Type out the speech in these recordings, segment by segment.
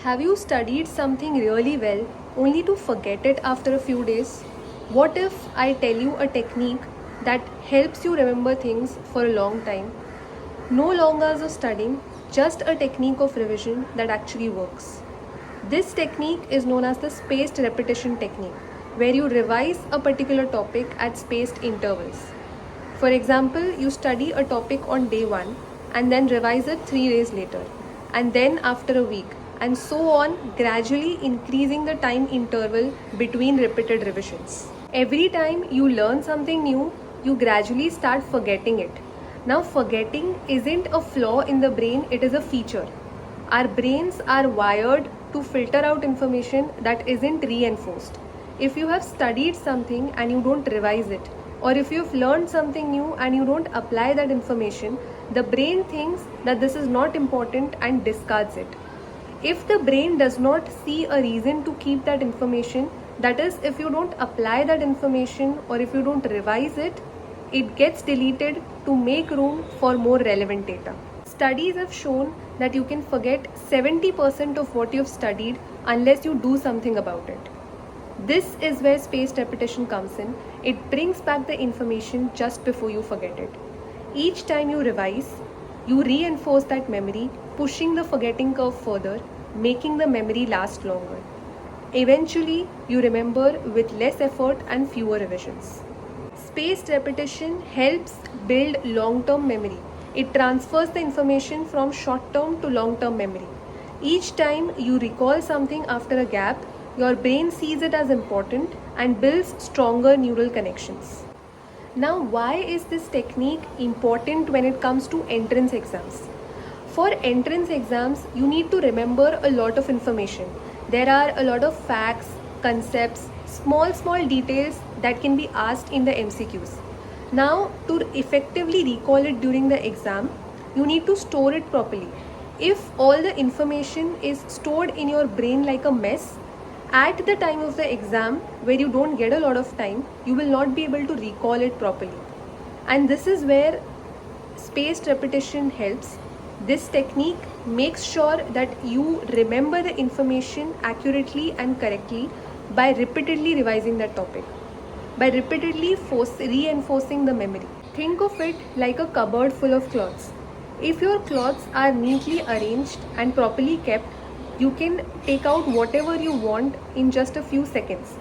Have you studied something really well only to forget it after a few days? What if I tell you a technique that helps you remember things for a long time? No long hours of studying, just a technique of revision that actually works. This technique is known as the spaced repetition technique, where you revise a particular topic at spaced intervals. For example, you study a topic on day 1 and then revise it 3 days later, and then after a week, and so on, gradually increasing the time interval between repeated revisions. Every time you learn something new, you gradually start forgetting it. Now, forgetting isn't a flaw in the brain, it is a feature. Our brains are wired to filter out information that isn't reinforced. If you have studied something and you don't revise it, or if you've learned something new and you don't apply that information, the brain thinks that this is not important and discards it. If the brain does not see a reason to keep that information, that is, if you don't apply that information or if you don't revise it, it gets deleted to make room for more relevant data. Studies have shown that you can forget 70% of what you've studied unless you do something about it. This is where spaced repetition comes in. It brings back the information just before you forget it. Each time you revise, you reinforce that memory, pushing the forgetting curve further, making the memory last longer. Eventually, you remember with less effort and fewer revisions. Spaced repetition helps build long-term memory. It transfers the information from short-term to long-term memory. Each time you recall something after a gap, your brain sees it as important and builds stronger neural connections. Now, why is this technique important when it comes to entrance exams? For entrance exams, you need to remember a lot of information. There are a lot of facts, concepts, small details that can be asked in the MCQs. Now, to effectively recall it during the exam, you need to store it properly. If all the information is stored in your brain like a mess, at the time of the exam, where you don't get a lot of time, you will not be able to recall it properly. And this is where spaced repetition helps. This technique makes sure that you remember the information accurately and correctly by repeatedly revising that topic, by repeatedly reinforcing the memory. Think of it like a cupboard full of clothes. If your clothes are neatly arranged and properly kept, you can take out whatever you want in just a few seconds.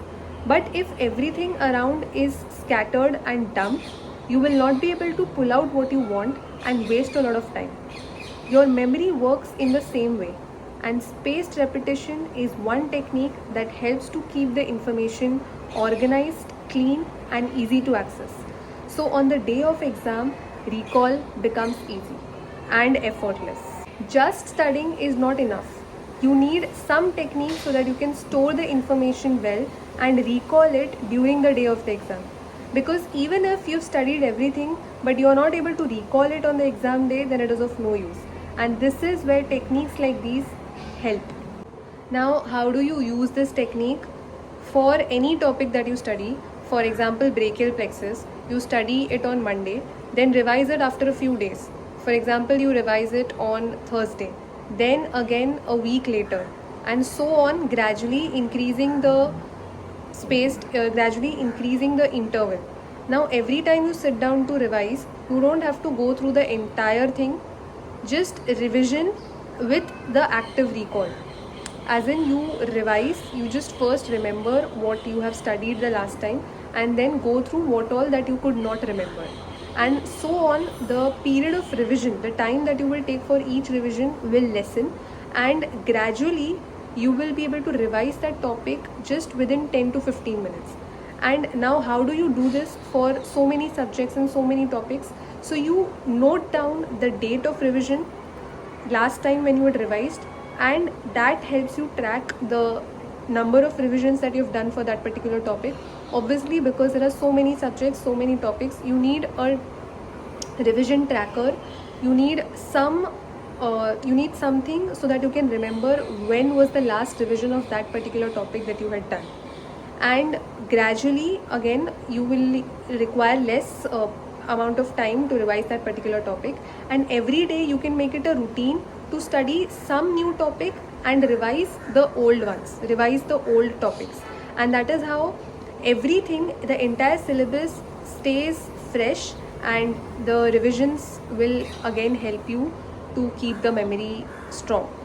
But if everything around is scattered and dumped, you will not be able to pull out what you want and waste a lot of time. Your memory works in the same way, and spaced repetition is one technique that helps to keep the information organized, clean, and easy to access. So on the day of exam, recall becomes easy and effortless. Just studying is not enough. You need some technique so that you can store the information well and recall it during the day of the exam. Because even if you've studied everything but you're not able to recall it on the exam day, then it is of no use. And this is where techniques like these help. Now, how do you use this technique? For any topic that you study, for example, brachial plexus, you study it on Monday, then revise it after a few days. For example, you revise it on Thursday, then again a week later, and so on, gradually increasing the gradually increasing the interval. Now, every time you sit down to revise, you don't have to go through the entire thing, just revision with the active recall. As in, you revise, you just first remember what you have studied the last time and then go through what all that you could not remember. And so on, the period of revision, the time that you will take for each revision will lessen, and gradually you will be able to revise that topic just within 10 to 15 minutes. And now, how do you do this for so many subjects and so many topics? So you note down the date of revision, last time when you had revised, and that helps you track the number of revisions that you've done for that particular topic. Obviously, because there are so many subjects, so many topics, you need a revision tracker. You need something so that you can remember when was the last revision of that particular topic that you had done. And gradually, again, you will require less amount of time to revise that particular topic, and every day you can make it a routine to study some new topic and revise the old ones, revise the old topics. And that is how everything, the entire syllabus stays fresh, and the revisions will again help you to keep the memory strong.